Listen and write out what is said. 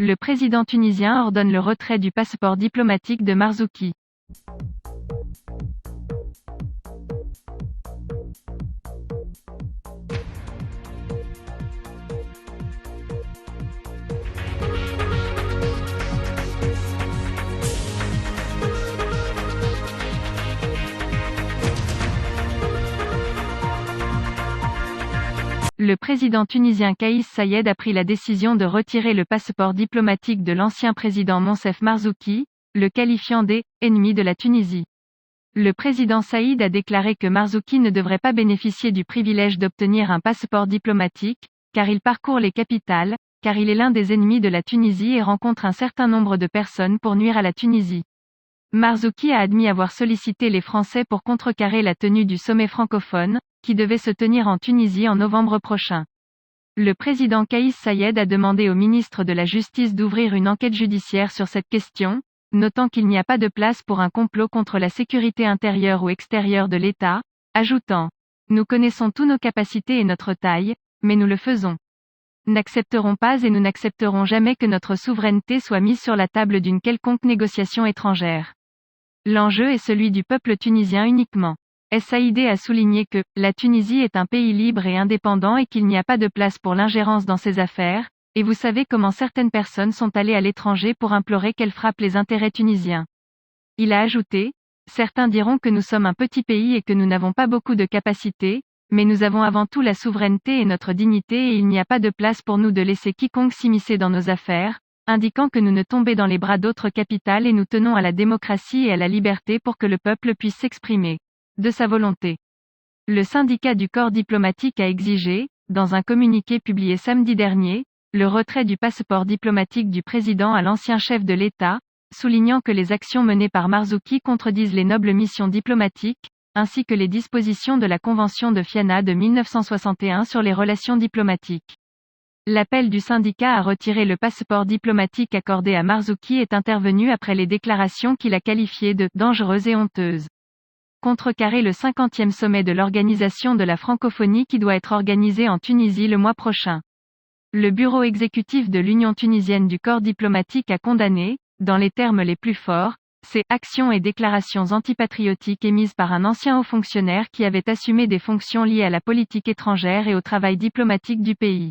Le président tunisien ordonne le retrait du passeport diplomatique de Marzouki. Le président tunisien Kais Saied a pris la décision de retirer le passeport diplomatique de l'ancien président Moncef Marzouki, le qualifiant d'« ennemi de la Tunisie ». Le président Saïd a déclaré que Marzouki ne devrait pas bénéficier du privilège d'obtenir un passeport diplomatique, car il parcourt les capitales, car il est l'un des ennemis de la Tunisie et rencontre un certain nombre de personnes pour nuire à la Tunisie. Marzouki a admis avoir sollicité les Français pour contrecarrer la tenue du sommet francophone, qui devait se tenir en Tunisie en novembre prochain. Le président Kais Saied a demandé au ministre de la Justice d'ouvrir une enquête judiciaire sur cette question, notant qu'il n'y a pas de place pour un complot contre la sécurité intérieure ou extérieure de l'État, ajoutant « Nous connaissons tous nos capacités et notre taille, mais nous le faisons. N'accepterons pas et nous n'accepterons jamais que notre souveraineté soit mise sur la table d'une quelconque négociation étrangère. L'enjeu est celui du peuple tunisien uniquement. » Saïd a souligné que « la Tunisie est un pays libre et indépendant et qu'il n'y a pas de place pour l'ingérence dans ses affaires, et vous savez comment certaines personnes sont allées à l'étranger pour implorer qu'elle frappe les intérêts tunisiens. » Il a ajouté « Certains diront que nous sommes un petit pays et que nous n'avons pas beaucoup de capacités, mais nous avons avant tout la souveraineté et notre dignité et il n'y a pas de place pour nous de laisser quiconque s'immiscer dans nos affaires, indiquant que nous ne tombons dans les bras d'autres capitales et nous tenons à la démocratie et à la liberté pour que le peuple puisse s'exprimer de sa volonté. » Le syndicat du corps diplomatique a exigé, dans un communiqué publié samedi dernier, le retrait du passeport diplomatique du président à l'ancien chef de l'État, soulignant que les actions menées par Marzouki contredisent les nobles missions diplomatiques, ainsi que les dispositions de la Convention de Fianna de 1961 sur les relations diplomatiques. L'appel du syndicat à retirer le passeport diplomatique accordé à Marzouki est intervenu après les déclarations qu'il a qualifiées de « dangereuses et honteuses ». Contrecarrer le 50e sommet de l'Organisation de la francophonie qui doit être organisé en Tunisie le mois prochain. Le bureau exécutif de l'Union tunisienne du corps diplomatique a condamné, dans les termes les plus forts, ces actions et déclarations antipatriotiques émises par un ancien haut fonctionnaire qui avait assumé des fonctions liées à la politique étrangère et au travail diplomatique du pays.